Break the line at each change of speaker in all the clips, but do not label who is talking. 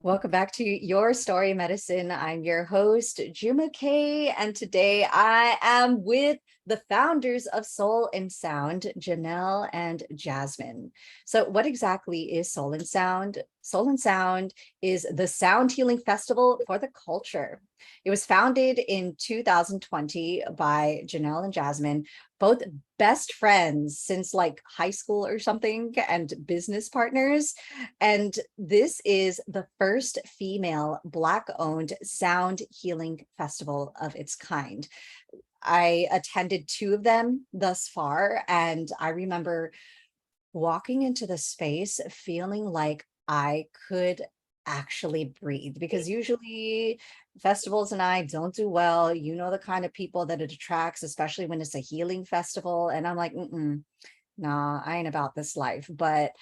Welcome back to Your Story Medicine. I'm your host, Juma K, and today I am with the founders of Soul and Sound, Janelle and Jasmine. So, what exactly is Soul and Sound? Soul and Sound is the sound healing festival for the culture. It was founded in 2020 by Janelle and Jasmine, both best friends since like high school or something, and business partners. And this is the first female Black-owned sound healing festival of its kind. I attended two of them thus far, and I remember walking into the space feeling like I could actually breathe, because usually festivals and I don't do well. You know, the kind of people that it attracts, especially when it's a healing festival. And I'm like, nah, I ain't about this life. But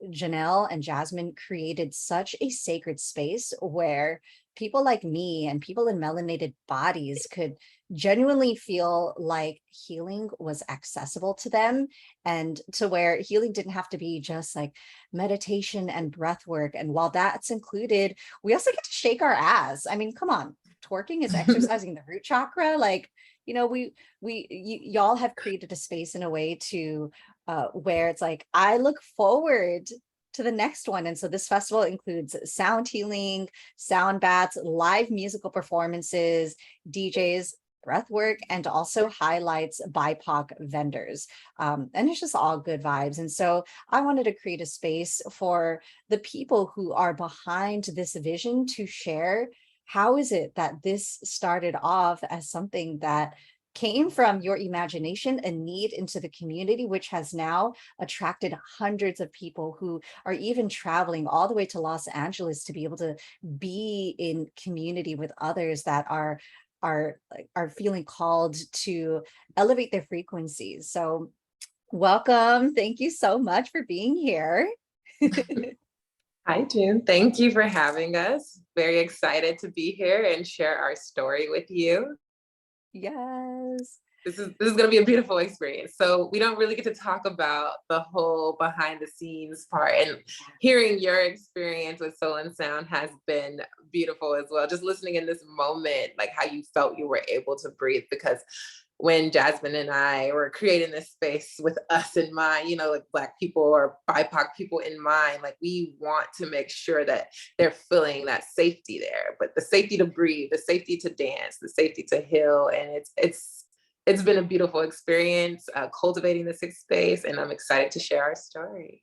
Janelle and Jasmine created such a sacred space where people like me and people in melanated bodies could genuinely feel like healing was accessible to them, and to where healing didn't have to be just like meditation and breath work. And while that's included, we also get to shake our ass. I mean, come on, twerking is exercising the root chakra. Like, y'all have created a space in a way to where it's like, I look forward to the next one. And so this festival includes sound healing, sound baths, live musical performances, DJs, breath work, and also highlights BIPOC vendors. And it's just all good vibes. And so I wanted to create a space for the people who are behind this vision to share how is it that this started off as something that came from your imagination, a need into the community, which has now attracted hundreds of people who are even traveling all the way to Los Angeles to be able to be in community with others that are feeling called to elevate their frequencies. So welcome. Thank you so much for being here.
Hi, June. Thank you for having us. Very excited to be here and share our story with you.
Yes.
This is going to be a beautiful experience. So we don't really get to talk about the whole behind the scenes part, and hearing your experience with Soul and Sound has been beautiful as well. Just listening in this moment, like how you felt you were able to breathe, because when Jasmine and I were creating this space with us in mind, like Black people or BIPOC people in mind, like we want to make sure that they're feeling that safety there, but the safety to breathe, the safety to dance, the safety to heal. And it's been a beautiful experience cultivating this space, and I'm excited to share our story.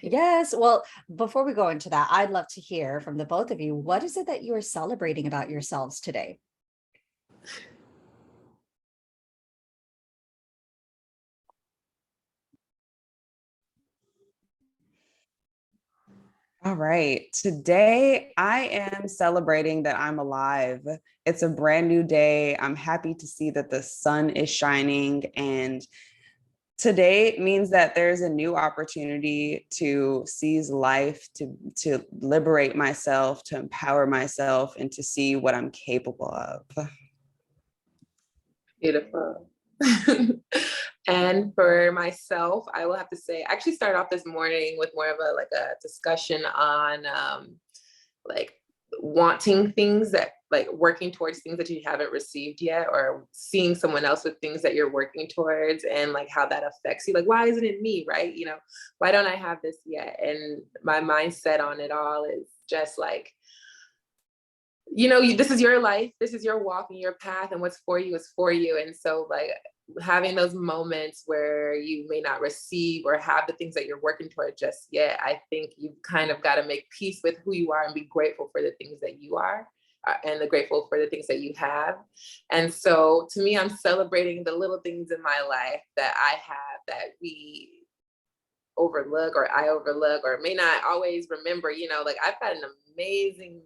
Yes. Well, before we go into that, I'd love to hear from the both of you. What is it that you are celebrating about yourselves today?
All right. Today, I am celebrating that I'm alive. It's a brand new day. I'm happy to see that the sun is shining. And today means that there's a new opportunity to seize life, to liberate myself, to empower myself, and to see what I'm capable of.
Beautiful. And for myself, I will have to say, I actually started off this morning with more of a discussion on like wanting things, that like working towards things that you haven't received yet, or seeing someone else with things that you're working towards, and like how that affects you. Like, why isn't it me, right? Why don't I have this yet? And my mindset on it all is just like, this is your life, this is your walk and your path, and what's for you is for you. And so like having those moments where you may not receive or have the things that you're working toward just yet, I think you've kind of got to make peace with who you are and be grateful for the things that you are, and grateful for the things that you have. And so to me, I'm celebrating the little things in my life that I have that we overlook, or I overlook, or may not always remember. Like I've got an amazing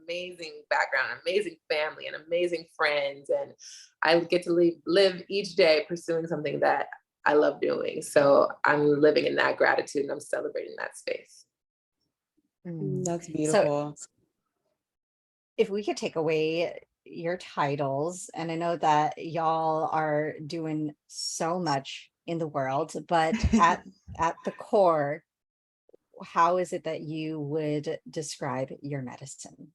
background, an amazing family, and amazing friends, and I get to live each day pursuing something that I love doing. So I'm living in that gratitude, and I'm celebrating that space.
That's
So
beautiful.
if we could take away your titles, and I know that y'all are doing so much in the world, but at the core, how is it that you would describe your medicine?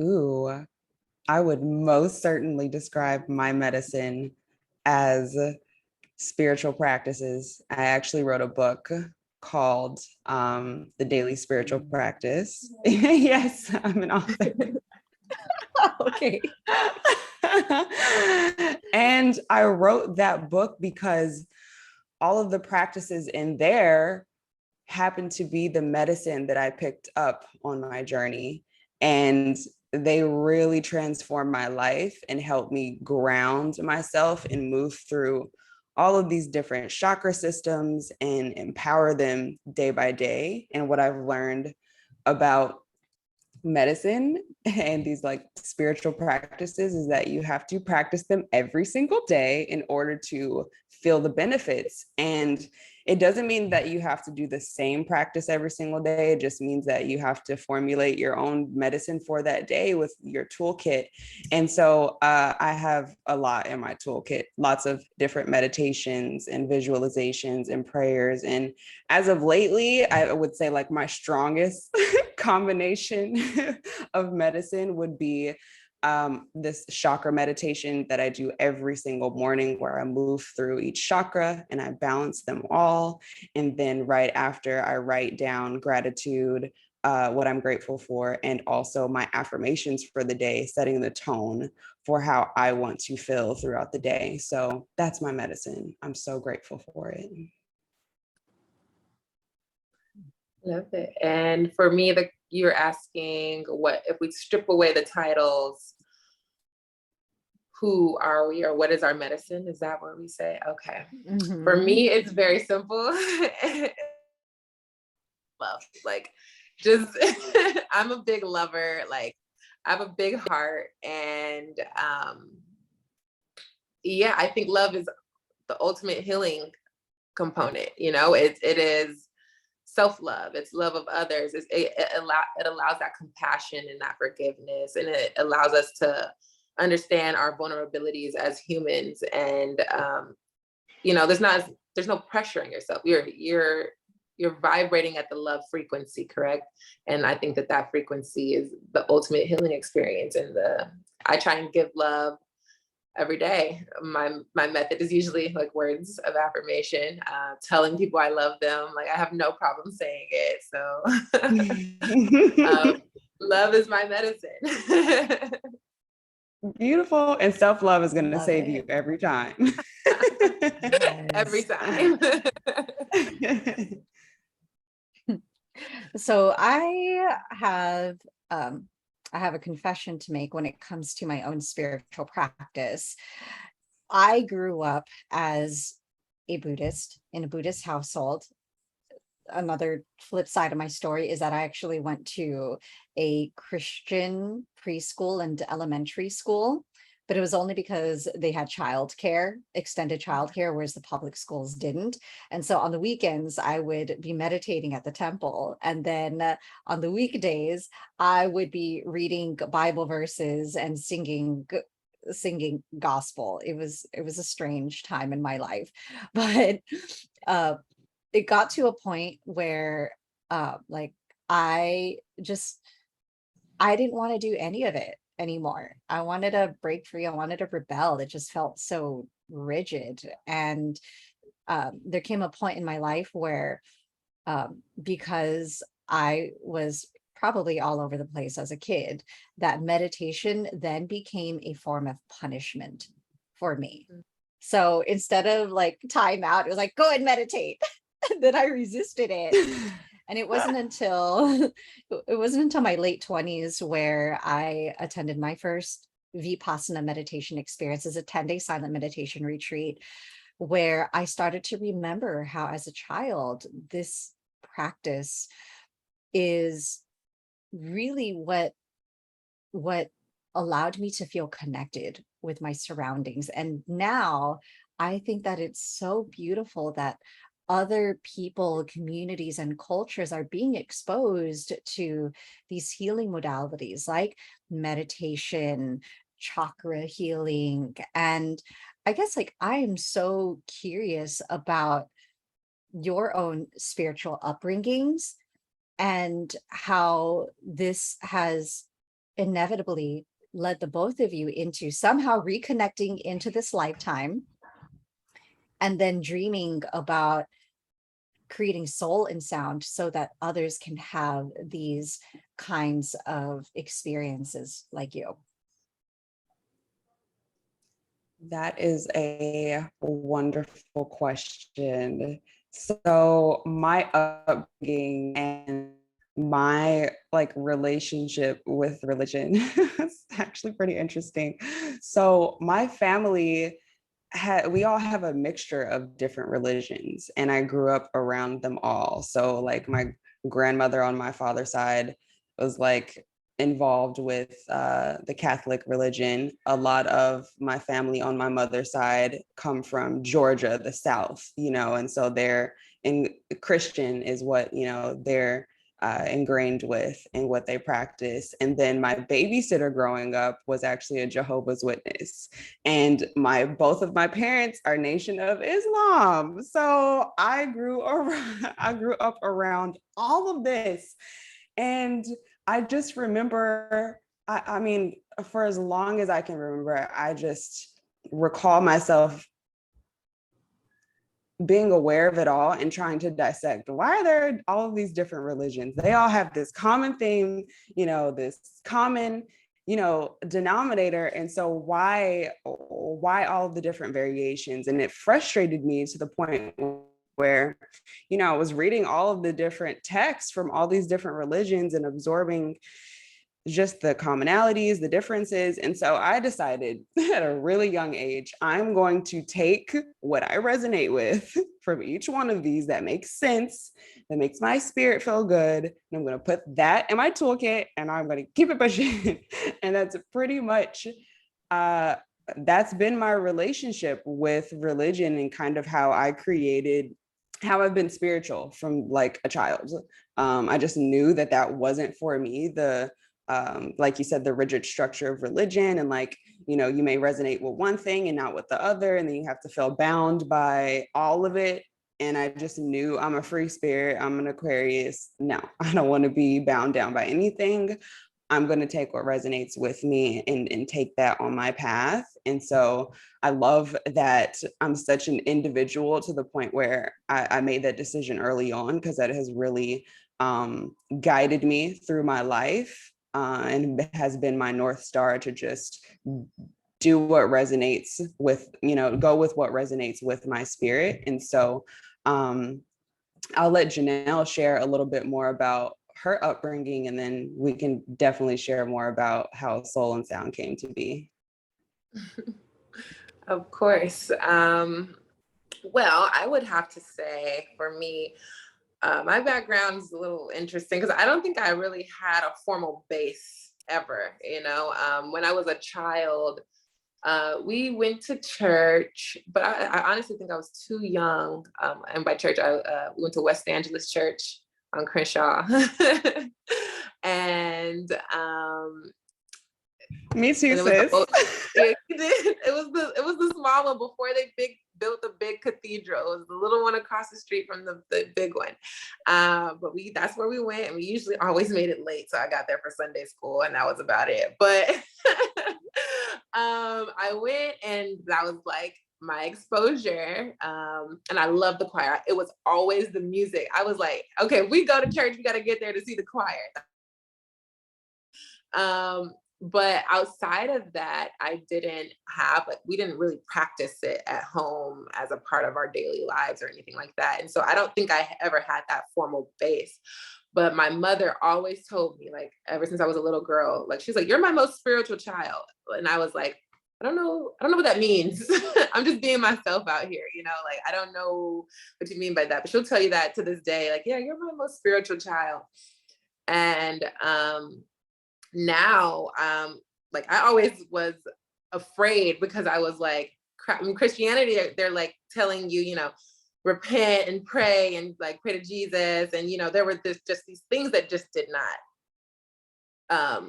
Ooh, I would most certainly describe my medicine as spiritual practices. I actually wrote a book called The Daily Spiritual Practice. Yes, I'm an author.
Okay.
And I wrote that book because all of the practices in there happened to be the medicine that I picked up on my journey. And they really transformed my life and helped me ground myself and move through all of these different chakra systems and empower them day by day. And what I've learned about medicine and these like spiritual practices is that you have to practice them every single day in order to feel the benefits. And it doesn't mean that you have to do the same practice every single day. It just means that you have to formulate your own medicine for that day with your toolkit. And so I have a lot in my toolkit, lots of different meditations and visualizations and prayers. And as of lately, I would say like my strongest combination of medicine would be this chakra meditation that I do every single morning, where I move through each chakra and I balance them all. And then right after, I write down gratitude, what I'm grateful for, and also my affirmations for the day, setting the tone for how I want to feel throughout the day. So that's my medicine. I'm so grateful for it.
Love it. And for me, you're asking, what if we strip away the titles, who are we, or what is our medicine? Is that what we say? Okay.
Mm-hmm.
For me, it's very simple. Love, like, just I'm a big lover. Like, I have a big heart, and yeah, I think love is the ultimate healing component. You know, it is self-love, it's love of others, it allows that compassion and that forgiveness, and it allows us to understand our vulnerabilities as humans. And you know, there's no pressure on yourself. You're vibrating at the love frequency, correct? And I think that frequency is the ultimate healing experience. And I try and give love every day. My method is usually like words of affirmation, telling people I love them. Like, I have no problem saying it. So love is my medicine.
Beautiful. And self-love is going to
Love
save
it.
you every time.
Every time.
So I have a confession to make when it comes to my own spiritual practice. I grew up as a Buddhist in a Buddhist household. Another flip side of my story is that I actually went to a Christian preschool and elementary school, but it was only because they had childcare, extended childcare, whereas the public schools didn't. And so on the weekends, I would be meditating at the temple. And then on the weekdays, I would be reading Bible verses and singing gospel. It was a strange time in my life, but uh it got to a point where like I just I didn't want to do any of it anymore. I wanted to break free. I wanted to rebel. It just felt so rigid. And there came a point in my life where because I was probably all over the place as a kid, that meditation then became a form of punishment for me. So instead of like time out, it was like, go and meditate. And then I resisted it. And it wasn't until my late 20s where I attended my first Vipassana meditation experience as a 10-day silent meditation retreat, where I started to remember how, as a child, this practice is really what allowed me to feel connected with my surroundings. And now I think that it's so beautiful that other people, communities, and cultures are being exposed to these healing modalities like meditation, chakra healing. And I guess like I am so curious about your own spiritual upbringings and how this has inevitably led the both of you into somehow reconnecting into this lifetime and then dreaming about creating soul and sound so that others can have these kinds of experiences like you.
That is a wonderful question. So my upbringing and my like relationship with religion is actually pretty interesting. So my family we all have a mixture of different religions, and I grew up around them all. So like my grandmother on my father's side was like involved with the Catholic religion. A lot of my family on my mother's side come from Georgia, the South, you know, and so they're in Christian is what, you know, they're ingrained with and what they practice. And then my babysitter growing up was actually a Jehovah's Witness. And both of my parents are Nation of Islam. So I grew up around all of this. And I just remember, I mean, for as long as I can remember, I just recall myself being aware of it all and trying to dissect why are there all of these different religions. They all have this common theme, you know, this common, you know, denominator. And so why all of the different variations? And it frustrated me to the point where, you know, I was reading all of the different texts from all these different religions and absorbing just the commonalities, the differences. And so I decided at a really young age, I'm going to take what I resonate with from each one of these that makes sense, that makes my spirit feel good. And I'm going to put that in my toolkit and I'm going to keep it pushing. And that's pretty much, that's been my relationship with religion and kind of how I've been spiritual from like a child. I just knew that wasn't for me. Like you said, the rigid structure of religion, and like, you know, you may resonate with one thing and not with the other, and then you have to feel bound by all of it. And I just knew I'm a free spirit. I'm an Aquarius. No, I don't want to be bound down by anything. I'm going to take what resonates with me and take that on my path. And so I love that I'm such an individual to the point where I made that decision early on, because that has really guided me through my life. And has been my North Star to just do what resonates with, you know, go with what resonates with my spirit. And so I'll let Janelle share a little bit more about her upbringing, and then we can definitely share more about how Soul and Sound came to be.
Of course. Well, I would have to say for me, my background is a little interesting because I don't think I really had a formal base ever. You know, when I was a child, we went to church, but I honestly think I was too young. And by church, I went to West Angeles Church on Crenshaw. And
me too,
and
sis.
It was the small one before they built the big cathedral. It was the little one across the street from the big one. But that's where we went, and we usually always made it late. So I got there for Sunday school, and that was about it. But I went, and that was like my exposure. And I love the choir. It was always the music. I was like, okay, if we go to church, we got to get there to see the choir. But outside of that, we didn't really practice it at home as a part of our daily lives or anything like that. And so I don't think I ever had that formal base. But my mother always told me, like, ever since I was a little girl, like, she's like, you're my most spiritual child. And I was like, I don't know what that means. I'm just being myself out here, you know, like, I don't know what you mean by that. But she'll tell you that to this day, like, yeah, you're my most spiritual child. And now, like, I always was afraid because I was like, in Christianity, they're like telling you, you know, repent and pray and like pray to Jesus. And, you know, there were just these things that just did not,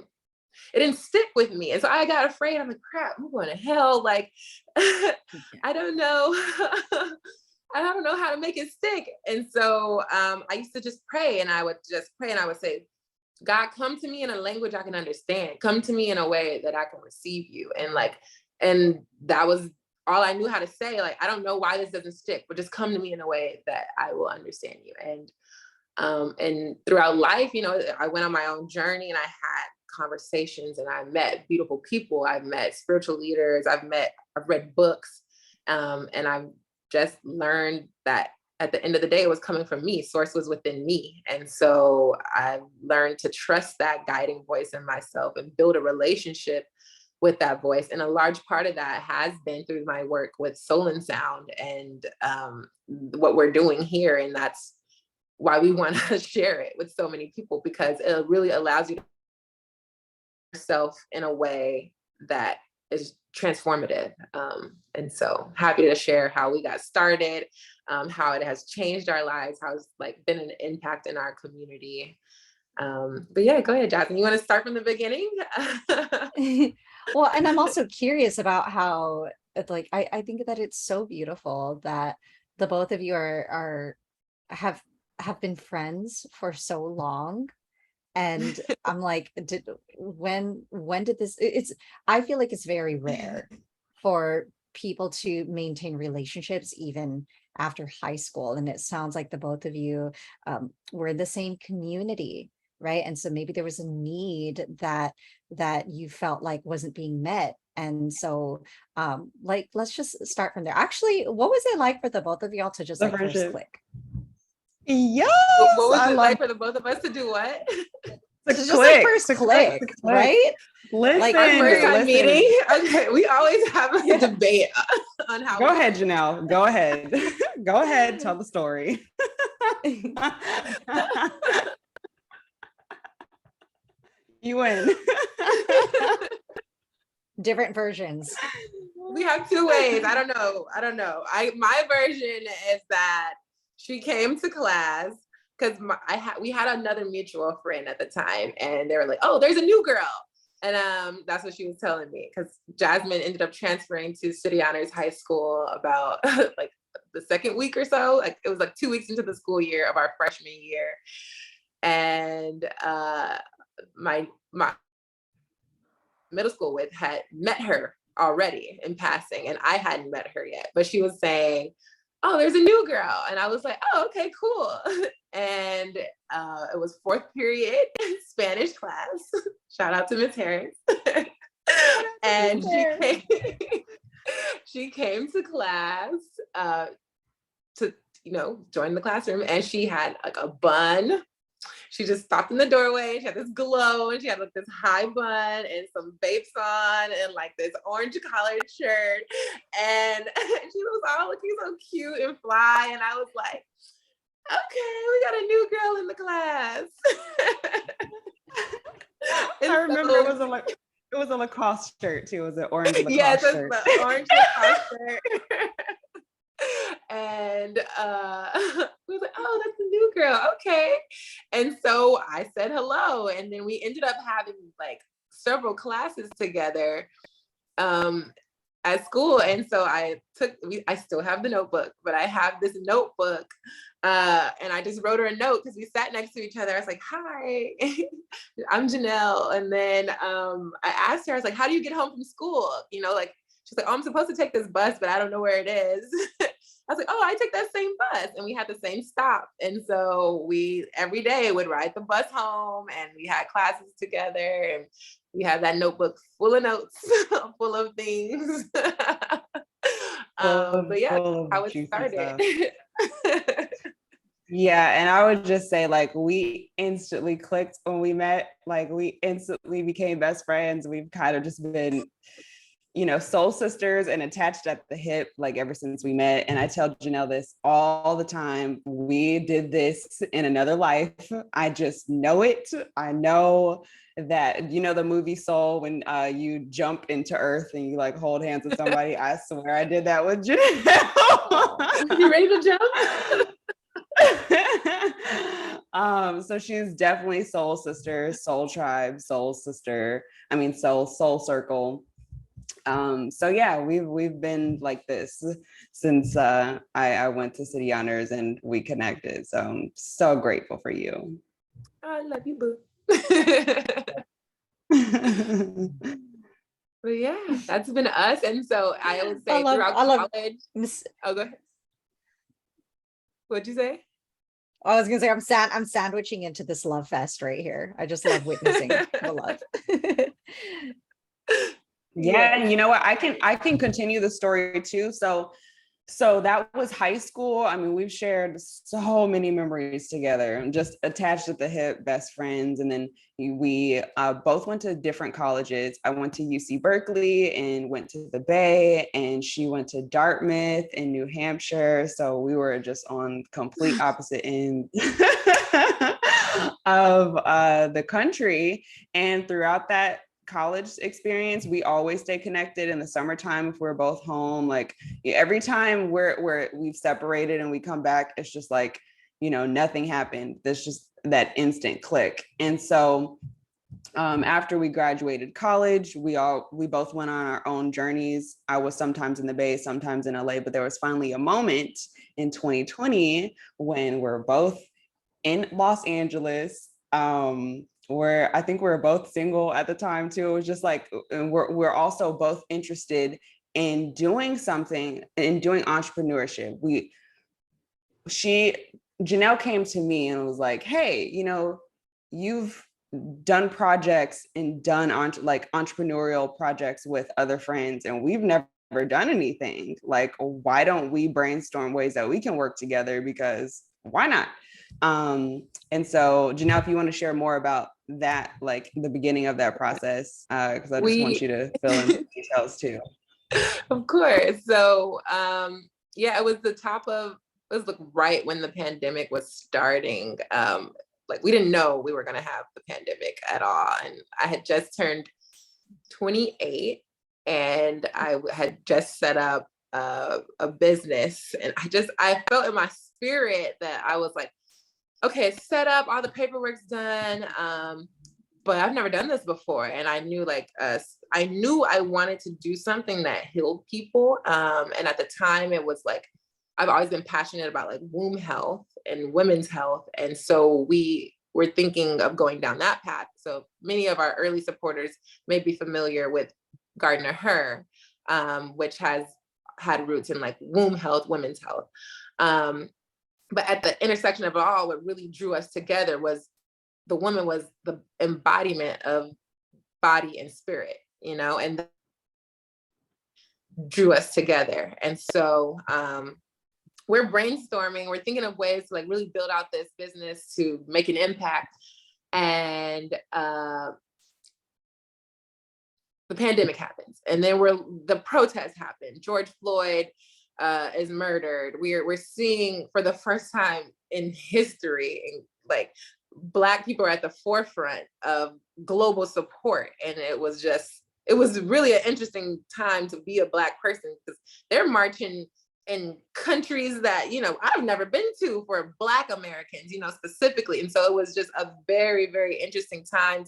it didn't stick with me. And so I got afraid. I'm like, crap, I'm going to hell. Like, I don't know. I I don't know how to make it stick. And so I used to just pray, and I would just pray, and I would say, God, come to me in a language I can understand. Come to me in a way that I can receive you. And that was all I knew how to say. Like, I don't know why this doesn't stick, but just come to me in a way that I will understand you. And throughout life, I went on my own journey, and I had conversations, and I met beautiful people. I've met spiritual leaders. I've read books. And I've just learned that at the end of the day, it was coming from me. Source was within me. And so I've learned to trust that guiding voice in myself and build a relationship with that voice. And a large part of that has been through my work with Soul and Sound and what we're doing here. And that's why we want to share it with so many people, because it really allows you to yourself in a way that is transformative. And so happy to share how we got started, how it has changed our lives, how it's like been an impact in our community. But yeah, go ahead, Jasmine. You want to start from the beginning?
Well, and I'm also curious about how, like, I think that it's so beautiful that the both of you have been friends for so long. And I'm like, when did this, I feel like it's very rare for people to maintain relationships even after high school. And it sounds like the both of you were in the same community, right? And so maybe there was a need that you felt like wasn't being met. And so like, let's just start from there. Actually, what was it like for the both of y'all to just like first click?
Yes.
What was it like for the both of us to do what?
Just like first click, right?
Listen,
like our first time meeting. Okay, we always have a debate on how.
Go ahead, Janelle. Go ahead. Go ahead. Tell the story. You win.
Different versions.
We have two ways. I don't know. My version is that she came to class because we had another mutual friend at the time, and they were like, "Oh, there's a new girl," and that's what she was telling me, because Jasmine ended up transferring to City Honors High School about like the second week or so. Like it was like 2 weeks into the school year of our freshman year, and my middle school with had met her already in passing, and I hadn't met her yet, but she was saying, "Oh, there's a new girl," and I was like, "Oh, okay, cool." And it was fourth period Spanish class. Shout out to Miss Harris. And she came to class to join the classroom, and she had like a bun. She just stopped in the doorway. She had this glow, and she had like this high bun and some vapes on, and like this orange collared shirt, and she was all looking so cute and fly. And I was like, "Okay, we got a new girl in the class."
I remember it was a Lacoste shirt too. It was an orange Lacoste shirt.
Yes, the orange Lacoste shirt. And we was like, "Oh, that's a new girl." Okay. And so I said hello. And then we ended up having like several classes together at school. And so I still have the notebook, but I have this notebook. And I just wrote her a note because we sat next to each other. I was like, "Hi, I'm Janelle." And then I asked her, I was like, "How do you get home from school?" Like, she's like, "Oh, I'm supposed to take this bus, but I don't know where it is." I was like, "Oh, I take that same bus." And we had the same stop. And so we every day would ride the bus home, and we had classes together, and we had that notebook full of notes, full of things. But yeah, how it started.
Yeah, and I would just say, like, we instantly clicked when we met. Like, we instantly became best friends. We've kind of just been, soul sisters and attached at the hip, like, ever since we met. And I tell Janelle this all the time. We did this in another life. I just know it. I know that, the movie Soul, when you jump into earth and you like hold hands with somebody. I swear I did that with Janelle.
You ready to jump?
So she's definitely soul sister, soul tribe, soul sister. Soul circle. So yeah, we've been like this since I went to City Honors and we connected. So I'm so grateful for you.
I love you, boo. But yeah, that's been us. And so I would say throughout college. Oh, go ahead. What'd you say?
I was gonna say I'm sandwiching into this love fest right here. I just love witnessing the love.
Yeah, and you know what? I can continue the story too. So that was high school. I mean, we've shared so many memories together and just attached at the hip, best friends. And then we both went to different colleges. I went to UC Berkeley and went to the Bay, and she went to Dartmouth in New Hampshire. So we were just on complete opposite ends of the country. And throughout that college experience, we always stay connected. In the summertime, if we're both home, like every time we've separated and we come back, it's just like, nothing happened. There's just that instant click. And so after we graduated college, we both went on our own journeys. I was sometimes in the Bay, sometimes in LA, but there was finally a moment in 2020 when we're both in Los Angeles, where I think we were both single at the time too. It was just like, and we're also both interested in doing something, in doing entrepreneurship. Janelle came to me and was like, hey, you've done projects and done entrepreneurial projects with other friends, and we've never done anything. Like, why don't we brainstorm ways that we can work together? Because why not? And so Janelle, if you want to share more about that, like the beginning of that process, because I just want you to fill in the details too.
Of course. So yeah, it was like right when the pandemic was starting. Like we didn't know we were gonna have the pandemic at all. And I had just turned 28 and I had just set up a business, and I felt in my spirit that I was like, okay, it's set up, all the paperwork's done. But I've never done this before. And I knew I wanted to do something that healed people. And at the time it was like, I've always been passionate about like womb health and women's health. And so we were thinking of going down that path. So many of our early supporters may be familiar with Gardner Her, which has had roots in like womb health, women's health. But at the intersection of it all, what really drew us together was the woman was the embodiment of body and spirit, and drew us together. And so we're brainstorming, we're thinking of ways to like really build out this business to make an impact. And the pandemic happens, and then the protests happen. George Floyd is murdered. We're seeing for the first time in history, like Black people are at the forefront of global support. And it was really an interesting time to be a Black person, because they're marching in countries that, I've never been to for Black Americans, specifically. And so it was just a very, very interesting time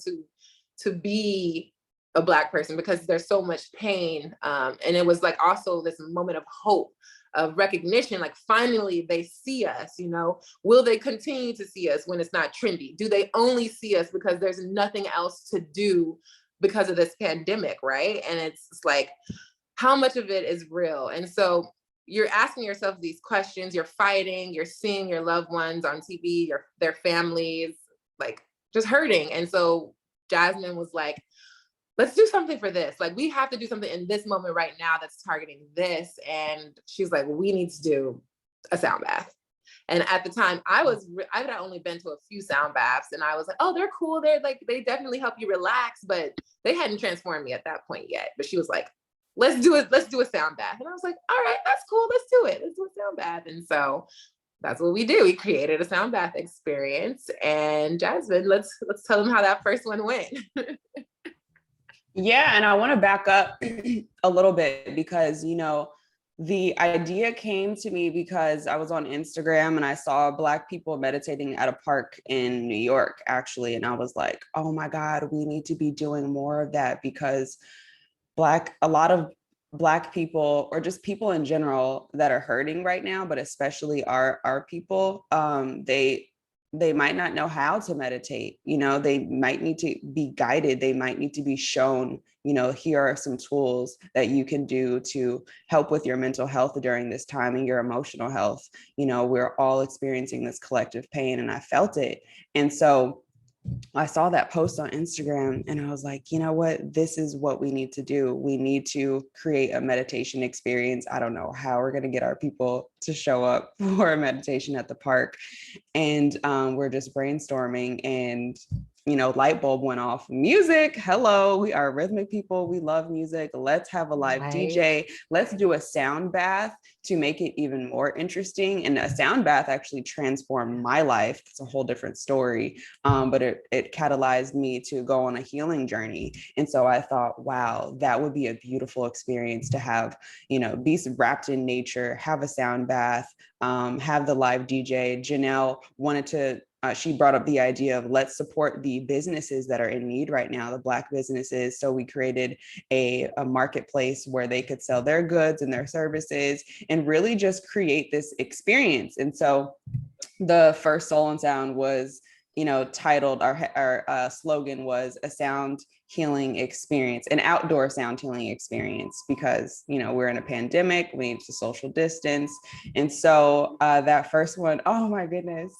to be a Black person, because there's so much pain. And it was like also this moment of hope, of recognition, like finally they see us, will they continue to see us when it's not trendy? Do they only see us because there's nothing else to do because of this pandemic, right? And it's like, how much of it is real? And so you're asking yourself these questions, you're fighting, you're seeing your loved ones on TV, their families, like just hurting. And so Jasmine was like, let's do something for this. Like, we have to do something in this moment right now that's targeting this. And she's like, we need to do a sound bath. And at the time I had only been to a few sound baths, and I was like, oh, they're cool. They definitely help you relax, but they hadn't transformed me at that point yet. But she was like, let's do a sound bath. And I was like, all right, that's cool. Let's do it. Let's do a sound bath. And so that's what we do. We created a sound bath experience. And Jasmine, let's tell them how that first one went.
Yeah, and I want to back up a little bit because, the idea came to me because I was on Instagram and I saw Black people meditating at a park in New York, actually. And I was like, oh my God, we need to be doing more of that, because a lot of Black people, or just people in general, that are hurting right now, but especially our people, they might not know how to meditate. They might need to be guided. They might need to be shown, here are some tools that you can do to help with your mental health during this time, and your emotional health. We're all experiencing this collective pain, and I felt it. And so I saw that post on Instagram, and I was like, you know what? This is what we need to do. We need to create a meditation experience. I don't know how we're going to get our people to show up for a meditation at the park. And we're just brainstorming, and light bulb went off. Music, hello, we are rhythmic people, we love music. Let's have a live
Right.
DJ. Let's do a sound bath to make it even more interesting. And a sound bath actually transformed my life. It's a whole different story, but it catalyzed me to go on a healing journey. And so I thought, wow, that would be a beautiful experience to have, be wrapped in nature, have a sound bath, have the live DJ. Janelle wanted to, she brought up the idea of, let's support the businesses that are in need right now, the Black businesses. So we created a marketplace where they could sell their goods and their services, and really just create this experience. And so the first Soul and Sound was, titled, our slogan was a sound healing experience, an outdoor sound healing experience, because, we're in a pandemic, we need to social distance. And so that first one, oh my goodness,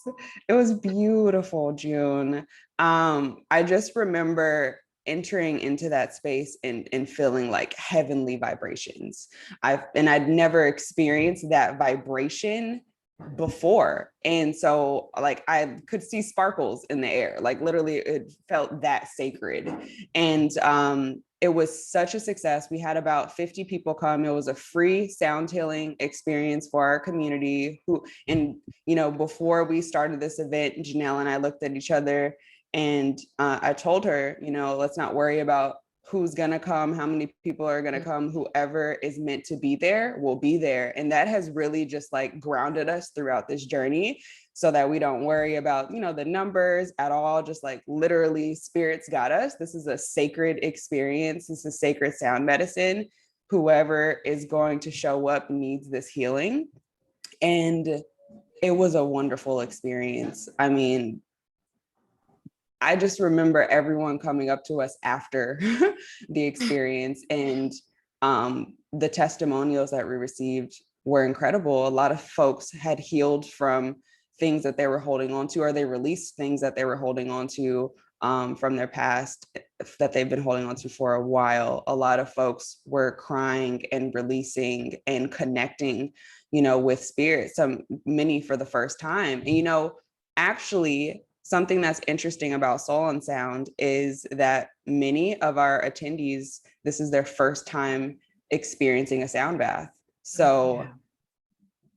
it was beautiful, June. I just remember entering into that space and feeling like heavenly vibrations. I'd never experienced that vibration before. And so like I could see sparkles in the air, like literally it felt that sacred. And it was such a success. We had about 50 people come. It was a free sound healing experience for our community before we started this event, Janelle and I looked at each other, and I told her, let's not worry about who's going to come, how many people are going to come. Whoever is meant to be there will be there. And that has really just like grounded us throughout this journey, so that we don't worry about, the numbers at all. Just like literally spirits got us. This is a sacred experience. This is sacred sound medicine. Whoever is going to show up needs this healing. And it was a wonderful experience. I mean, I just remember everyone coming up to us after the experience, and the testimonials that we received were incredible. A lot of folks had healed from things that they were holding on to, or they released things that they were holding on to from their past that they've been holding on to for a while. A lot of folks were crying and releasing and connecting, with spirit, many for the first time. And, actually, something that's interesting about Soul and Sound is that many of our attendees, this is their first time experiencing a sound bath. So,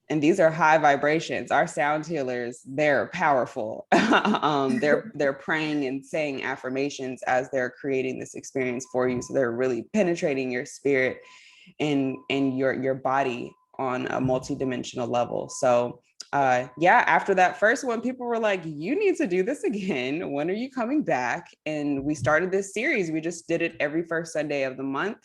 and these are high vibrations. Our sound healers, they're powerful. They're praying and saying affirmations as they're creating this experience for you. So they're really penetrating your spirit and your body on a multidimensional level. So after that first one, people were like, you need to do this again. When are you coming back? And we started this series. We just did it every first Sunday of the month,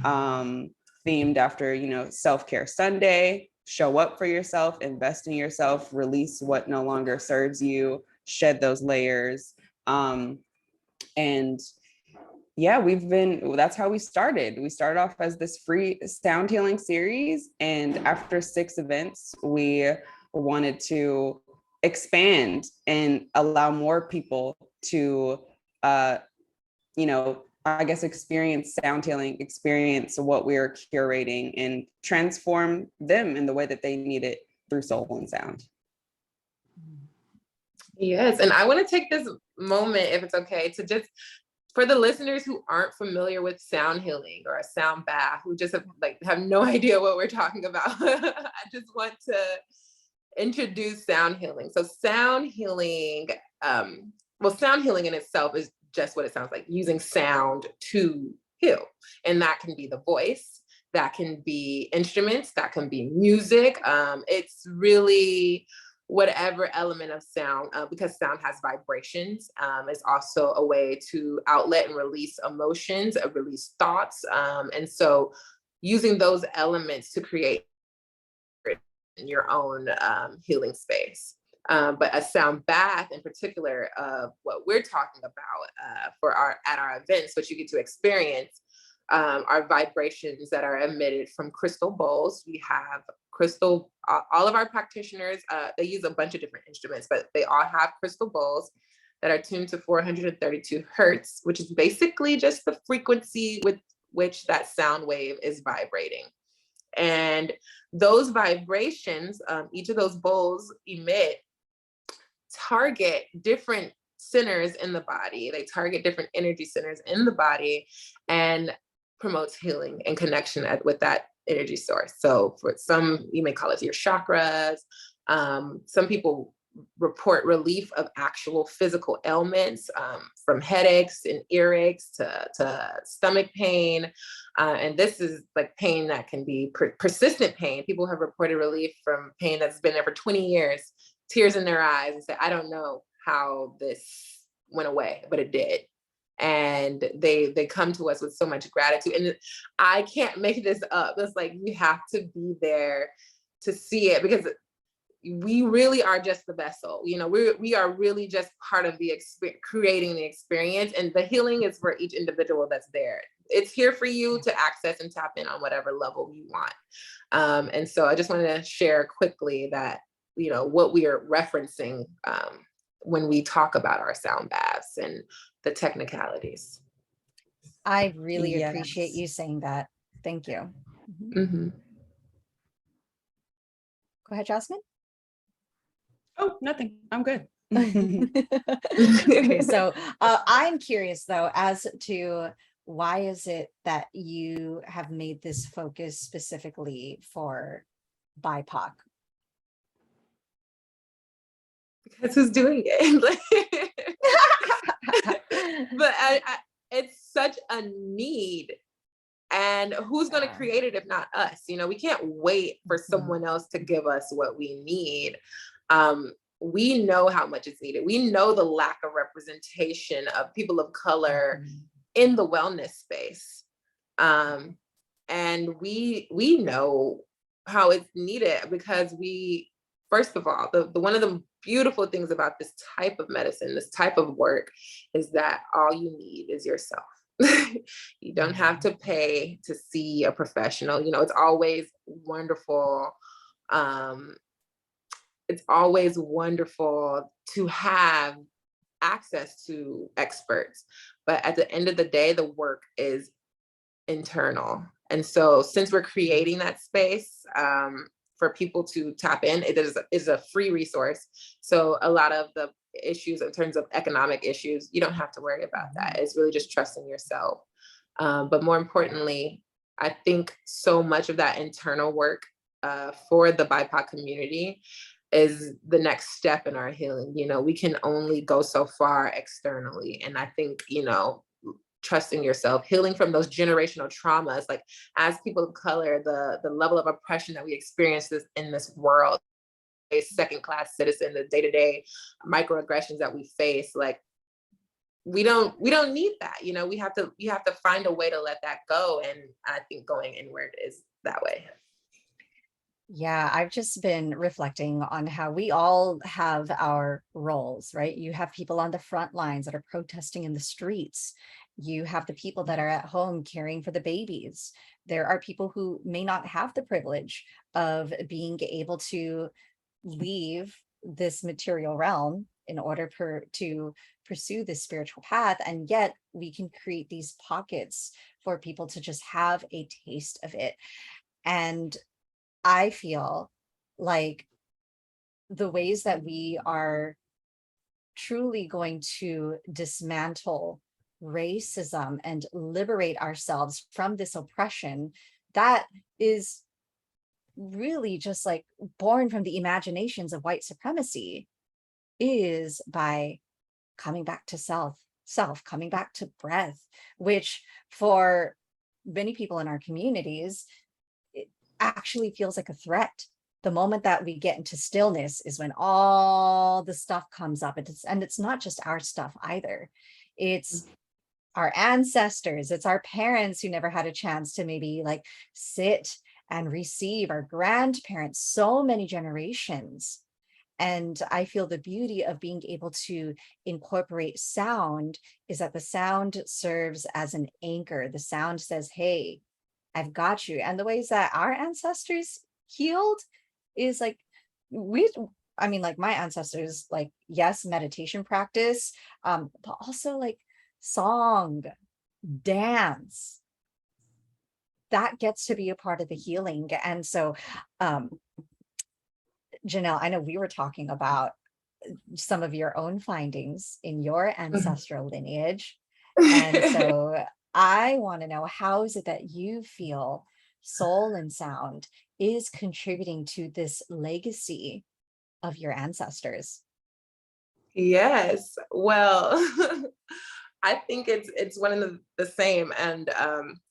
themed after, Self-Care Sunday. Show up for yourself, invest in yourself, release what no longer serves you, shed those layers. And yeah, that's how we started. We started off as this free sound healing series. And after 6 events, we wanted to expand and allow more people to, I guess, experience sound healing, experience what we're curating, and transform them in the way that they need it through Soul and Sound.
Yes, and I want to take this moment, if it's okay, to just, for the listeners who aren't familiar with sound healing or a sound bath, who just have no idea what we're talking about, I just want to introduce sound healing. So sound healing, sound healing in itself is just what it sounds like, using sound to heal. And that can be the voice, that can be instruments, that can be music. It's really whatever element of sound, because sound has vibrations, is also a way to outlet and release emotions, release thoughts. And so using those elements to create your own healing space. But a sound bath in particular, what we're talking about for at our events, what you get to experience, are vibrations that are emitted from crystal bowls. We have crystal, all of our practitioners, they use a bunch of different instruments, but they all have crystal bowls that are tuned to 432 hertz, which is basically just the frequency with which that sound wave is vibrating. And those vibrations, each of those bowls emit, target different centers in the body. They target different energy centers in the body and promotes healing and connection with that energy source. So for some, you may call it your chakras. Some people report relief of actual physical ailments, from headaches and earaches to stomach pain. And this is like pain that can be persistent pain. People have reported relief from pain that's been there for 20 years, tears in their eyes, and say, I don't know how this went away, but it did. And they come to us with so much gratitude. And I can't make this up. It's like, you have to be there to see it, because we really are just the vessel. You know, we are really just part of the creating the experience, and the healing is for each individual that's there. It's here for you to access and tap in on whatever level you want. And so I just wanted to share quickly that, you know, what we are referencing when we talk about our sound baths and the technicalities.
I really
Yes.
appreciate you saying that. Thank you.
Mm-hmm.
Go ahead, Jasmine.
Oh, nothing. I'm good.
Okay, so I'm curious though, as to why is it that you have made this focus specifically for BIPOC?
Because who's doing it? But it's such a need. And who's going to create it if not us? You know, we can't wait for someone else to give us what we need. We know how much it's needed. We know the lack of representation of people of color in the wellness space. And we know how it's needed, because first of all, the one of the beautiful things about this type of medicine, this type of work, is that all you need is yourself. You don't have to pay to see a professional. You know, it's always wonderful. It's always wonderful to have access to experts. But at the end of the day, the work is internal. And so since we're creating that space for people to tap in, it is a free resource. So a lot of the issues in terms of economic issues, you don't have to worry about that. It's really just trusting yourself. But more importantly, I think so much of that internal work for the BIPOC community is the next step in our healing. You know, we can only go so far externally. And I think, you know, trusting yourself, healing from those generational traumas, like as people of color, the level of oppression that we experience in this world, a second-class citizen, the day-to-day microaggressions that we face, like we don't need that. You know, you have to find a way to let that go. And I think going inward is that way.
Yeah, I've just been reflecting on how we all have our roles, right? You have people on the front lines that are protesting in the streets. You have the people that are at home caring for the babies. There are people who may not have the privilege of being able to leave this material realm in order to pursue this spiritual path. And yet we can create these pockets for people to just have a taste of it. And I feel like the ways that we are truly going to dismantle racism and liberate ourselves from this oppression that is really just like born from the imaginations of white supremacy is by coming back to self, coming back to breath, which for many people in our communities, it actually feels like a threat. the moment that we get into stillness is when all the stuff comes up. And it's not just our stuff either. It's our ancestors, it's our parents who never had a chance to maybe like sit and receive, our grandparents, so many generations. And I feel the beauty of being able to incorporate sound is that the sound serves as an anchor. The sound says, hey, I've got you. And the ways that our ancestors healed is like, I mean, like my ancestors, like, yes, meditation practice, but also like song, dance, that gets to be a part of the healing. And so, Janelle, I know we were talking about some of your own findings in your ancestral lineage. And so I want to know, how is it that you feel soul and sound is contributing to this legacy of your ancestors?
Yes, well, I think it's one of the same. And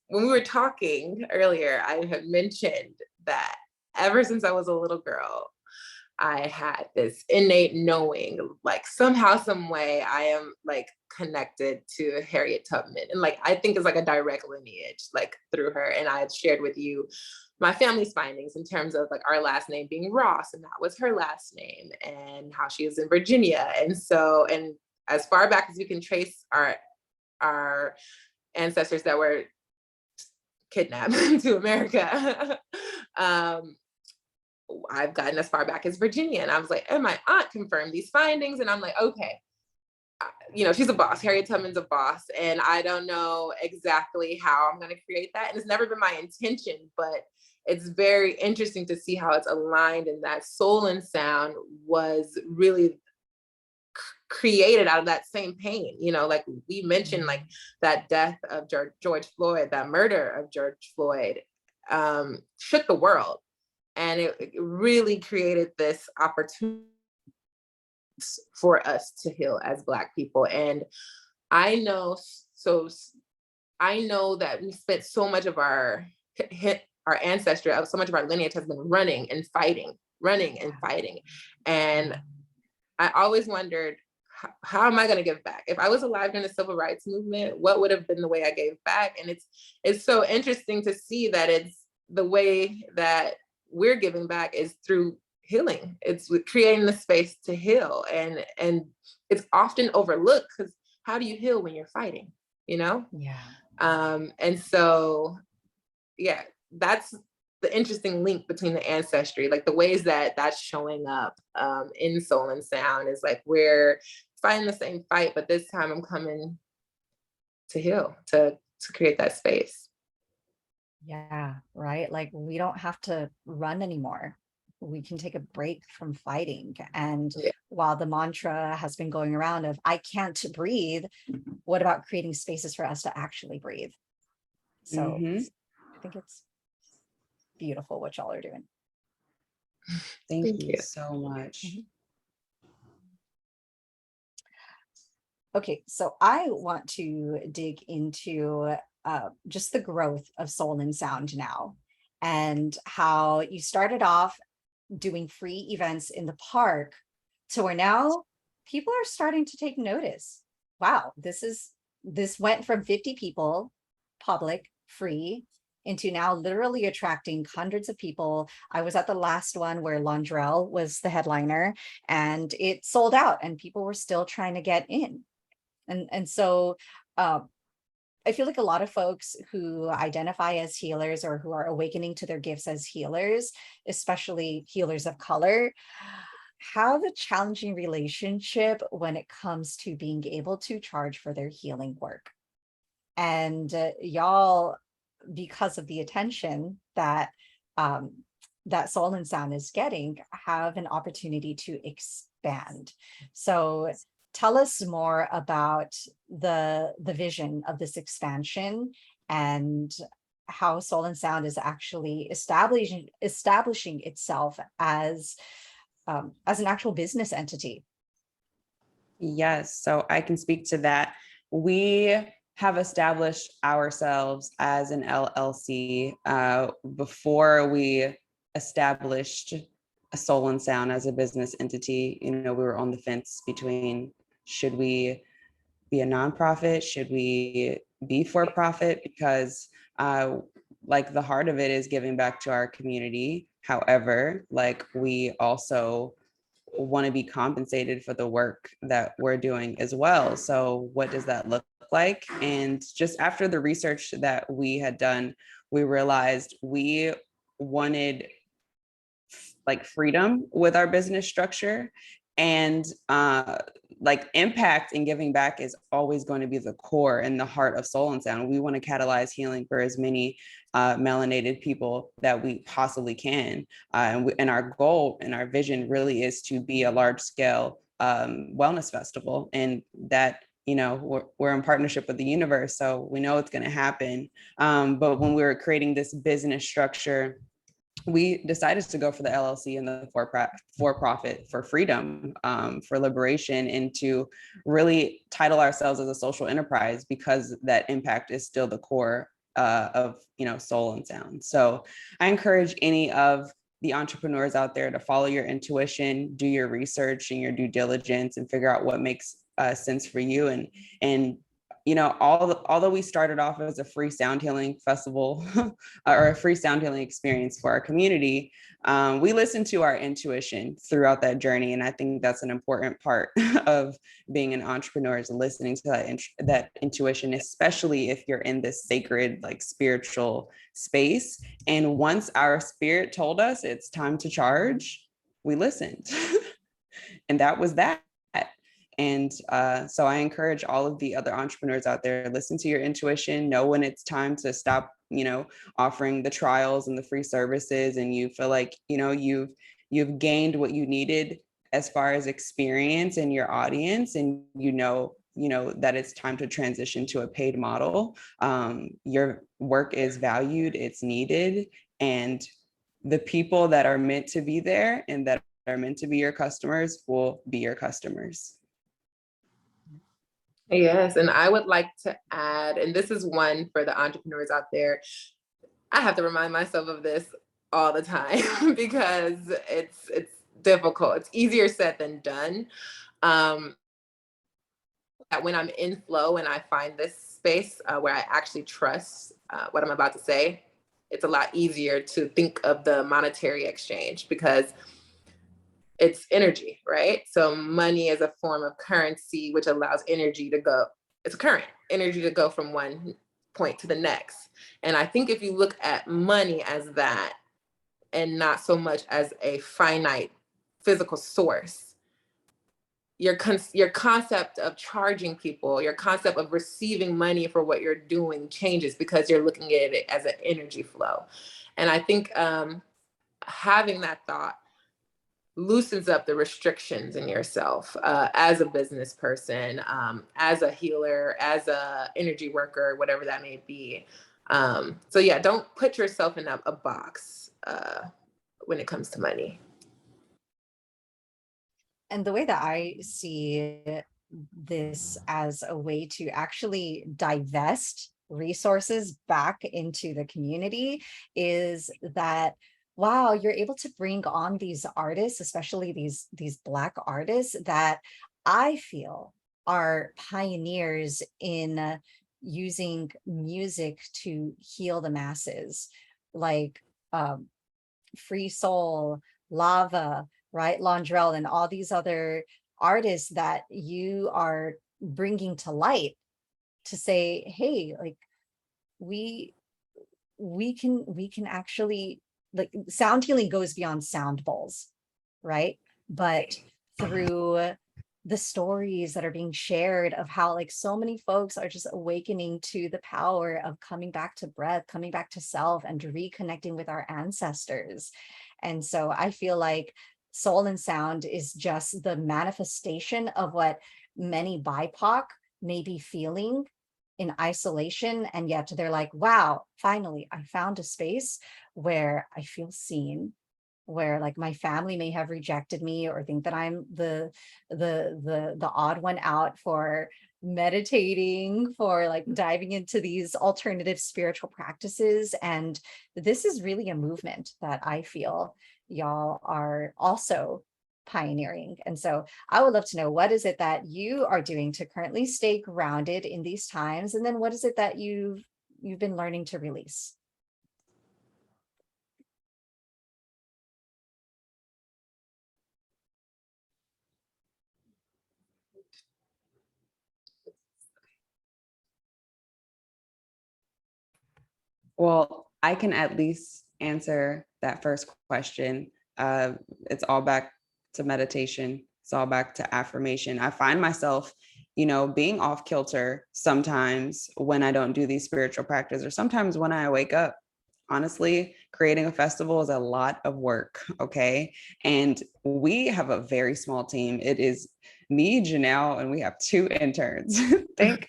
when we were talking earlier, I had mentioned that ever since I was a little girl, I had this innate knowing, like somehow, some way, I am like connected to Harriet Tubman, and like I think it's like a direct lineage, like through her. And I had shared with you my family's findings in terms of like our last name being Ross, and that was her last name, and how she is in Virginia. And so, and as far back as we can trace our ancestors that were kidnapped to America, I've gotten as far back as Virginia. And I was like, and my aunt confirmed these findings. And I'm like, okay, you know, she's a boss. Harriet Tubman's a boss. And I don't know exactly how I'm going to create that. And it's never been my intention, but it's very interesting to see how it's aligned, and that soul and sound was really created out of that same pain. You know, like we mentioned, like that death of George Floyd, that murder of George Floyd, shook the world. And it really created this opportunity for us to heal as Black people. And I know, so I know that we spent so much of our ancestry, so much of our lineage has been running and fighting, running and fighting. And I always wondered, how am I going to give back? If I was alive during the civil rights movement, what would have been the way I gave back? And it's so interesting to see that it's the way that we're giving back is through healing. It's with creating the space to heal. And it's often overlooked, because how do you heal when you're fighting, you know?
Yeah.
And so, yeah, that's the interesting link between the ancestry, like the ways that that's showing up in soul and sound is like we're fighting the same fight, but this time I'm coming to heal, to create that space.
Yeah, right. Like we don't have to run anymore. We can take a break from fighting. And
Yeah.
while the mantra has been going around of I can't breathe, what about creating spaces for us to actually breathe? So I think it's beautiful what y'all are doing.
Thank you so much.
Okay, so I want to dig into just the growth of soul and sound now, and how you started off doing free events in the park to where now people are starting to take notice. Wow, this went from 50 people, public, free, into now literally attracting hundreds of people. I was at the last one where Londrell was the headliner, and it sold out and people were still trying to get in. And so I feel like a lot of folks who identify as healers or who are awakening to their gifts as healers, especially healers of color, have a challenging relationship when it comes to being able to charge for their healing work. And y'all, because of the attention that that soul and sound is getting, have an opportunity to expand. So tell us more about the vision of this expansion and how soul and sound is actually establishing itself as an actual business entity.
Yes, so I can speak to that. We have established ourselves as an LLC before we established Soul and Sound as a business entity, we were on the fence between, should we be a nonprofit? Should we be for profit? Because like the heart of it is giving back to our community. However, like we also want to be compensated for the work that we're doing as well. So what does that look like? And just after the research that we had done, we realized we wanted like freedom with our business structure, and like impact and giving back is always going to be the core and the heart of Soul and Sound. We want to catalyze healing for as many melanated people that we possibly can. And our goal and our vision really is to be a large scale wellness festival. And that, we're in partnership with the universe, so we know it's going to happen. But when we were creating this business structure, we decided to go for the LLC and the for-profit for freedom, for liberation, and to really title ourselves as a social enterprise, because that impact is still the core of Soul and Sound. So I encourage any of the entrepreneurs out there to follow your intuition, do your research and your due diligence, and figure out what makes sense for you. And although we started off as a free sound healing festival or a free sound healing experience for our community, we listened to our intuition throughout that journey. And I think that's an important part of being an entrepreneur, is listening to that intuition, especially if you're in this sacred, like spiritual space. And once our spirit told us it's time to charge, we listened. And that was that. And so I encourage all of the other entrepreneurs out there, listen to your intuition, know when it's time to stop, offering the trials and the free services, and you feel like, you've gained what you needed as far as experience in your audience, and that it's time to transition to a paid model. Your work is valued, it's needed, and the people that are meant to be there and that are meant to be your customers will be your customers.
Yes, and I would like to add, and this is one for the entrepreneurs out there. I have to remind myself of this all the time because it's difficult. It's easier said than done. That when I'm in flow and I find this space where I actually trust what I'm about to say, it's a lot easier to think of the monetary exchange, because it's energy, right? So money is a form of currency, which allows energy to go. It's current energy to go from one point to the next. And I think if you look at money as that, and not so much as a finite physical source, your concept of charging people, your concept of receiving money for what you're doing changes, because you're looking at it as an energy flow. And I think having that thought loosens up the restrictions in yourself as a business person, as a healer, as a energy worker, whatever that may be. So yeah, don't put yourself in a box when it comes to money.
And the way that I see this as a way to actually divest resources back into the community is that, wow, you're able to bring on these artists, especially these Black artists that I feel are pioneers in using music to heal the masses, like Free Soul, Lava, right? Londrell, and all these other artists that you are bringing to light to say, hey, like we can actually, like, sound healing goes beyond sound bowls, right? But through the stories that are being shared of how like so many folks are just awakening to the power of coming back to breath, coming back to self, and reconnecting with our ancestors. And so I feel like Soul and Sound is just the manifestation of what many BIPOC may be feeling in isolation, and yet they're like, wow, finally I found a space where I feel seen, where like my family may have rejected me or think that I'm the odd one out for meditating, for like diving into these alternative spiritual practices. And this is really a movement that I feel y'all are also pioneering. And so I would love to know, what is it that you are doing to currently stay grounded in these times? And then what is it that you've been learning to release?
Well, I can at least answer that first question. It's all back to meditation. It's all back to affirmation. I find myself, being off kilter sometimes when I don't do these spiritual practices, or sometimes when I wake up. Honestly, creating a festival is a lot of work. Okay. And we have a very small team. It is me, Janelle, and we have 2 interns.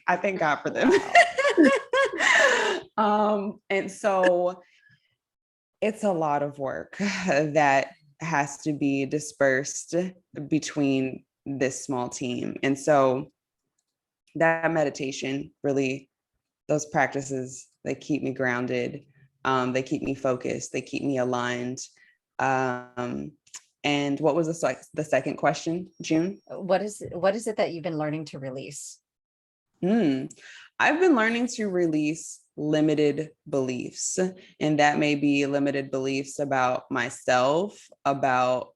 I thank God for them. And so it's a lot of work that has to be dispersed between this small team. And so that meditation, really, those practices, they keep me grounded. They keep me focused. They keep me aligned. And what was the second question, June?
What is it that you've been learning to release?
I've been learning to release limited beliefs, and that may be limited beliefs about myself, about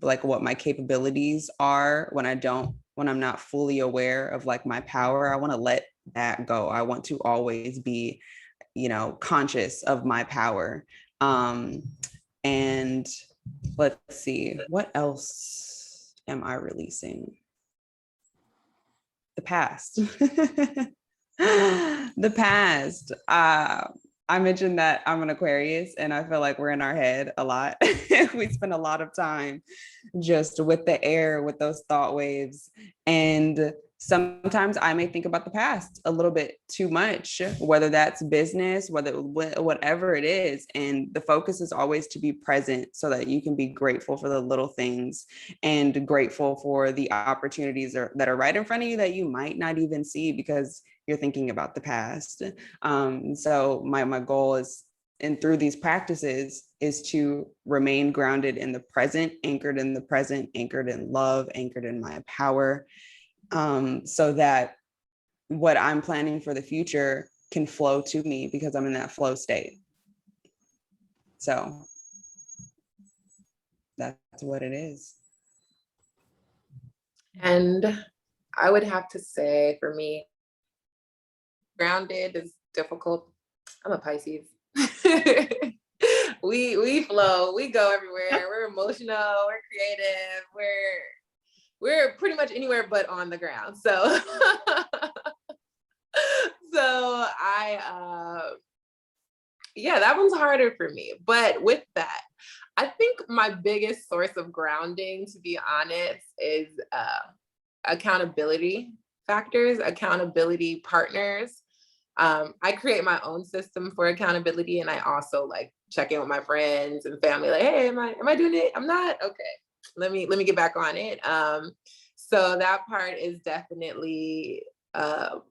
like what my capabilities are when I'm not fully aware of like my power. I want to let that go. I want to always be, conscious of my power. And let's see, what else am I releasing? The past. The past. I mentioned that I'm an Aquarius, and I feel like we're in our head a lot. We spend a lot of time just with the air, with those thought waves. And sometimes I may think about the past a little bit too much, whether that's business, whatever it is. And the focus is always to be present so that you can be grateful for the little things and grateful for the opportunities that are right in front of you that you might not even see because you're thinking about the past. So my goal is, and through these practices, is to remain grounded in the present, anchored in the present, anchored in love, anchored in my power, so that what I'm planning for the future can flow to me because I'm in that flow state. So that's what it is.
And I would have to say, for me, grounded is difficult. I'm a Pisces. we flow, we go everywhere. We're emotional, we're creative, we're pretty much anywhere but on the ground. So that one's harder for me. But with that, I think my biggest source of grounding, to be honest, is accountability factors, accountability partners. I create my own system for accountability, and I also like check in with my friends and family, like, hey, am I doing it? I'm not? Okay, let me get back on it. So that part is definitely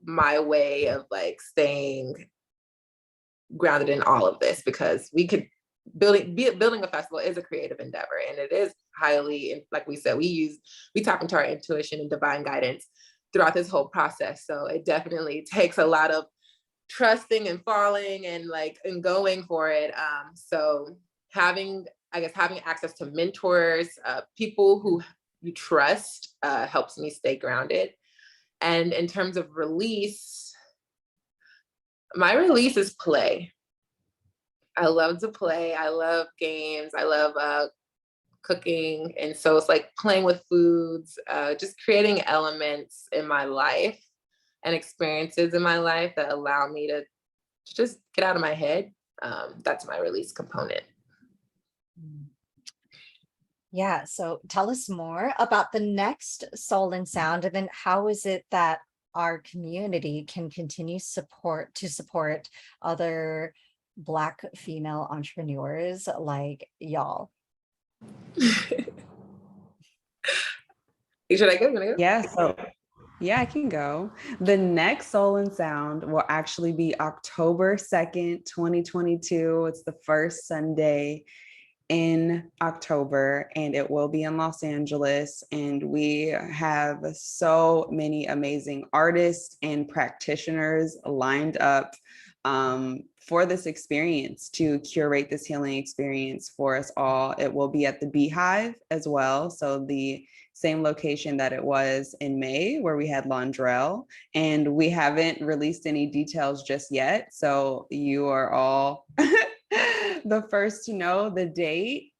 my way of like staying grounded in all of this, because building a festival is a creative endeavor, and it is highly, like we said, we tap into our intuition and divine guidance throughout this whole process. So it definitely takes a lot of trusting and falling and going for it. So having access to mentors, people who you trust, helps me stay grounded. And in terms of release, my release is play. I love to play. I love games. I love cooking. And so it's like playing with foods, just creating elements in my life and experiences in my life that allow me to just get out of my head. That's my release component.
Yeah. So tell us more about the next Soul and Sound, and then how is it that our community can continue to support other Black female entrepreneurs like y'all?
Should I go?
Yeah, I can go. The next Soul and Sound will actually be October 2nd, 2022. It's the first Sunday in October, and it will be in Los Angeles. And we have so many amazing artists and practitioners lined up for this experience, to curate this healing experience for us all. It will be at the Beehive as well. So the same location that it was in May, where we had Londrell, and we haven't released any details just yet. So you are all the first to know the date.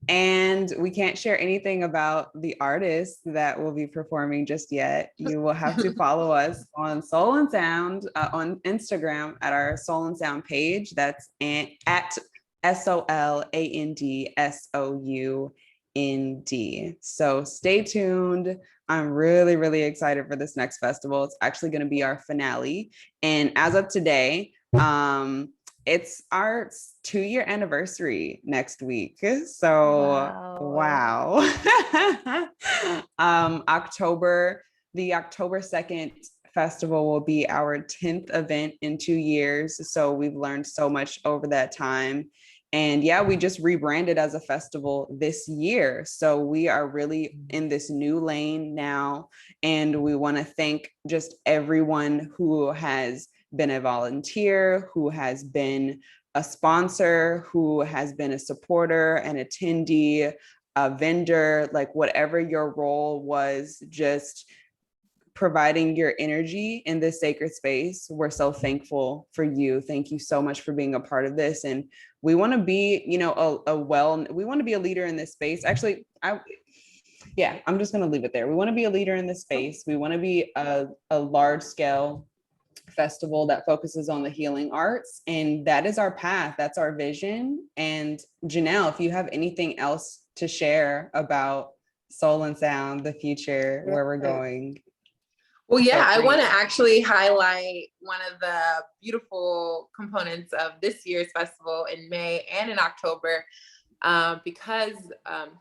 And we can't share anything about the artists that will be performing just yet. You will have to follow us on Soul and Sound on Instagram at our Soul and Sound page. That's at SOLANDSOUND. So stay tuned. I'm really, really excited for this next festival. It's actually going to be our finale. And as of today, it's our 2-year anniversary next week. So wow. The October 2nd festival will be our 10th event in 2 years. So we've learned so much over that time. And yeah, we just rebranded as a festival this year. So we are really in this new lane now. And we want to thank just everyone who has been a volunteer, who has been a sponsor, who has been a supporter, an attendee, a vendor, like whatever your role was, just providing your energy in this sacred space. We're so thankful for you. Thank you so much for being a part of this. And we want to be, we want to be a leader in this space. Actually, I'm just going to leave it there. We want to be a leader in this space. We want to be a large scale festival that focuses on the healing arts, and that is our path. That's our vision. And Janelle, if you have anything else to share about Soul and Sound, the future, where we're going.
Well, yeah, I want to actually highlight one of the beautiful components of this year's festival in May and in October, because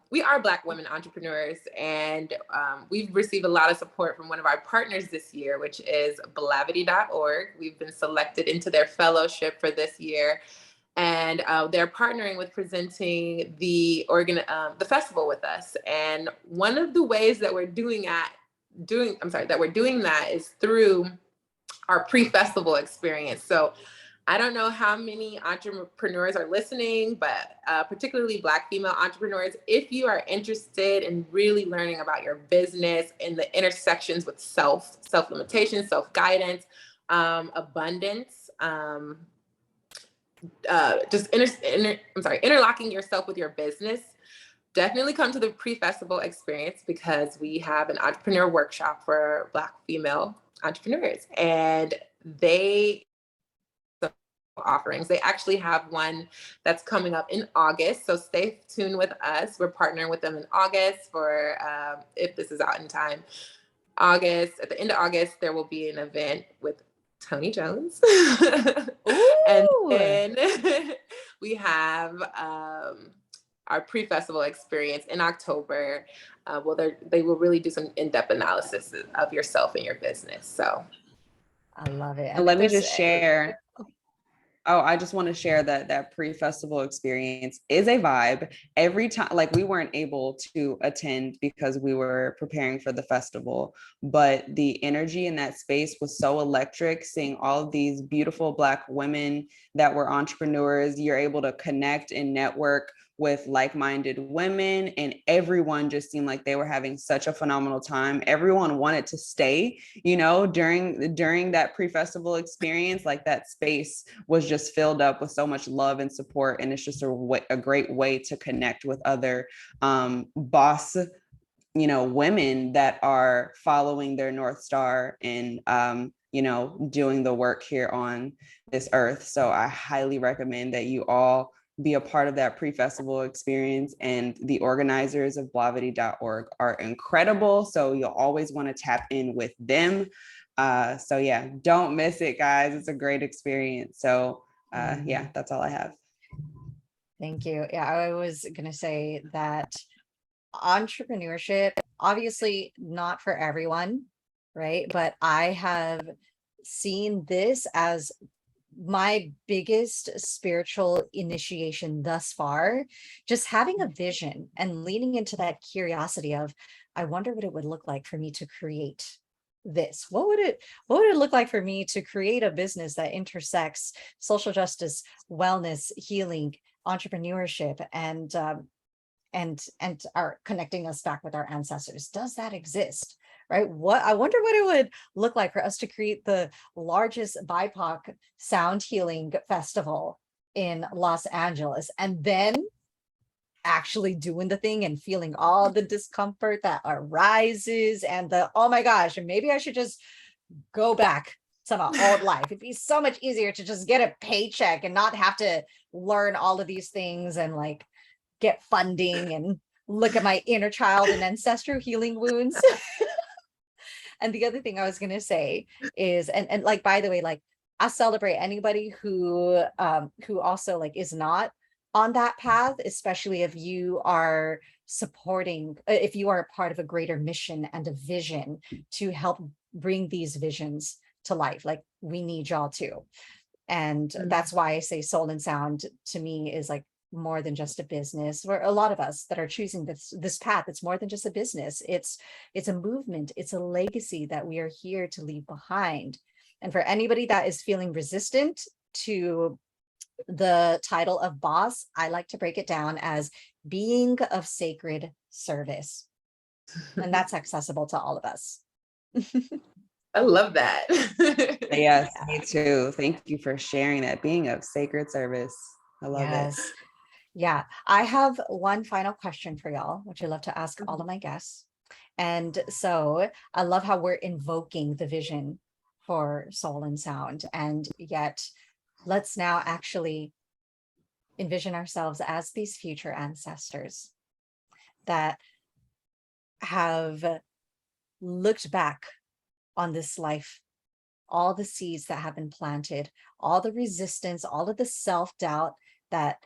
we are Black women entrepreneurs, and we've received a lot of support from one of our partners this year, which is blavity.org. We've been selected into their fellowship for this year, and they're partnering with presenting the festival with us. And one of the ways that we're doing that is through our PreFestival Experience. So I don't know how many entrepreneurs are listening, but particularly Black female entrepreneurs, if you are interested in really learning about your business and the intersections with self-limitation, self-guidance, abundance, interlocking yourself with your business, definitely come to the PreFestival Experience, because we have an entrepreneur workshop for Black female entrepreneurs, and offerings. They actually have one that's coming up in August, so stay tuned with us. We're partnering with them in August for, if this is out in time, at the end of August, there will be an event with Tony Jones. And then we have our PreFestival Experience in October. They will really do some in-depth analysis of yourself and your business. So
I love it.
And let me just share. I just want to share that PreFestival Experience is a vibe. Every time, like, we weren't able to attend because we were preparing for the festival, but the energy in that space was so electric. Seeing all of these beautiful Black women that were entrepreneurs, you're able to connect and network with like-minded women, and everyone just seemed like they were having such a phenomenal time. Everyone wanted to stay, during that PreFestival Experience. Like, that space was just filled up with so much love and support, and it's just a great way to connect with other boss women that are following their North Star and doing the work here on this earth. So I highly recommend that you all be a part of that PreFestival Experience, and the organizers of blavity.org are incredible. So you'll always want to tap in with them. So yeah, don't miss it, guys. It's a great experience. So that's all I have.
Thank you. Yeah, I was going to say that entrepreneurship, obviously not for everyone, right? But I have seen this as my biggest spiritual initiation thus far, just having a vision and leaning into that curiosity of, I wonder what it would look like for me to create this. What would it look like for me to create a business that intersects social justice, wellness, healing, entrepreneurship, and are connecting us back with our ancestors? Does that exist? Right? What I wonder what it would look like for us to create the largest BIPOC sound healing festival in Los Angeles, and then actually doing the thing and feeling all the discomfort that arises, and the, oh my gosh, maybe I should just go back to my old life. It'd be so much easier to just get a paycheck and not have to learn all of these things and like get funding and look at my inner child and ancestral healing wounds. And the other thing I was going to say is, and like, by the way, like, I celebrate anybody who also like is not on that path, especially if you are supporting, if you are a part of a greater mission and a vision to help bring these visions to life. Like, we need y'all too. And that's why I say Soul and Sound to me is like more than just a business. For a lot of us that are choosing this path, it's more than just a business. It's a movement, it's a legacy that we are here to leave behind. And for anybody that is feeling resistant to the title of boss, I like to break it down as being of sacred service. And that's accessible to all of us.
I love that.
Yes, me too. Thank you for sharing that. Being of sacred service. I love it.
Yeah. I have one final question for y'all, which I love to ask all of my guests. And so I love how we're invoking the vision for Soul and Sound. And yet let's now actually envision ourselves as these future ancestors that have looked back on this life, all the seeds that have been planted, all the resistance, all of the self-doubt that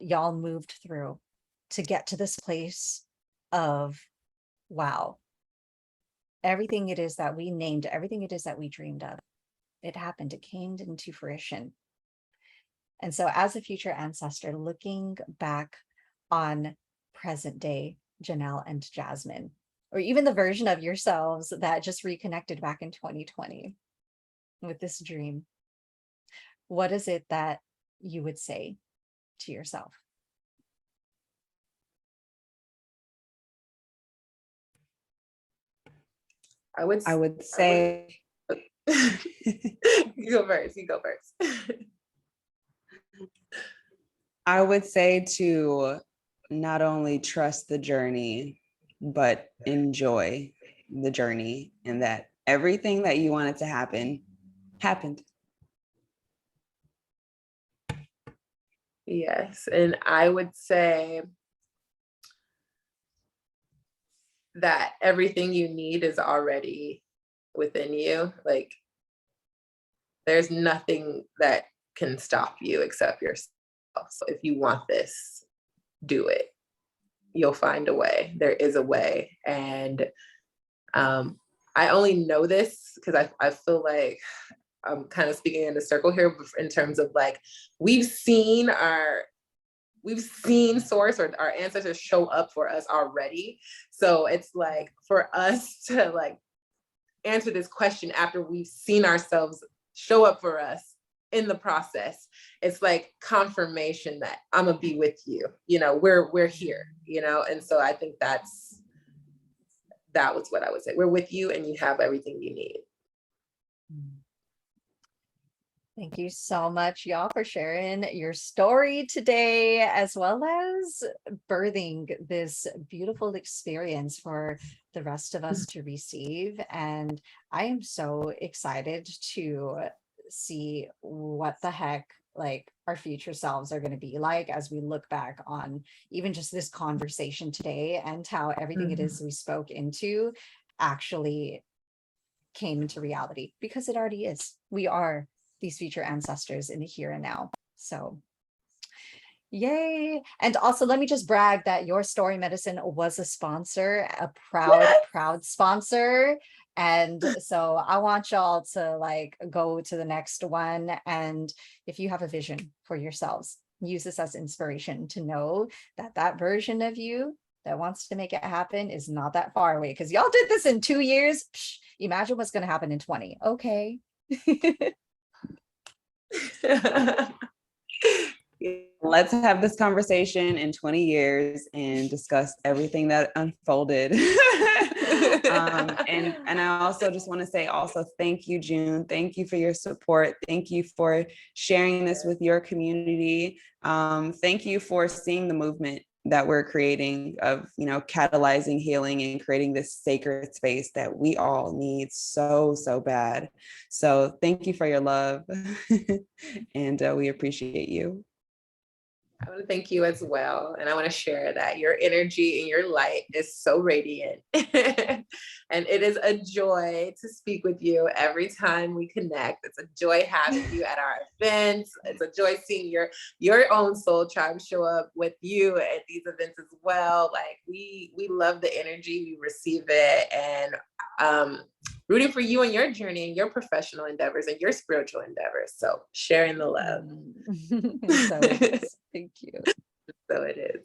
y'all moved through to get to this place of, wow, everything it is that we named, everything it is that we dreamed of, it happened, it came into fruition. And so as a future ancestor, looking back on present day Janelle and Jasmine, or even the version of yourselves that just reconnected back in 2020 with this dream, what is it that you would say to yourself?
I would
say
you go first.
I would say to not only trust the journey, but enjoy the journey, and that everything that you wanted to happen happened.
Yes. And I would say that everything you need is already within you. Like, there's nothing that can stop you except yourself. So if you want this, do it. You'll find a way. There is a way. And I only know this because I feel like I'm kind of speaking in a circle here in terms of like, we've seen source or our ancestors show up for us already. So it's like for us to like answer this question after we've seen ourselves show up for us in the process, it's like confirmation that I'm gonna be with you, we're here, and so I think that was what I would say. We're with you and you have everything you need.
Thank you so much, y'all, for sharing your story today, as well as birthing this beautiful experience for the rest of us to receive. And I am so excited to see what the heck like our future selves are going to be like as we look back on even just this conversation today, and how everything it is we spoke into actually came into reality, because it already is. We are these future ancestors in the here and now. So yay. And also, let me just brag that Your Story Medicine was a sponsor, a proud sponsor. And so I want y'all to like go to the next one. And if you have a vision for yourselves, use this as inspiration to know that that version of you that wants to make it happen is not that far away. Because y'all did this in 2 years. Psh, imagine what's going to happen in 20. Okay.
Let's have this conversation in 20 years and discuss everything that unfolded. And I also just want to say also, thank you, June. Thank you for your support. Thank you for sharing this with your community. Thank you for seeing the movement that we're creating of, you know, catalyzing healing and creating this sacred space that we all need so, so bad. So thank you for your love. And we appreciate you.
I want to thank you as well. And I want to share that your energy and your light is so radiant. And it is a joy to speak with you every time we connect. It's a joy having you at our events. It's a joy seeing your own soul tribe show up with you at these events as well. Like we love the energy, we receive it, and rooting for you and your journey and your professional endeavors and your spiritual endeavors. So sharing the love.
So it is. Thank you.
So it is.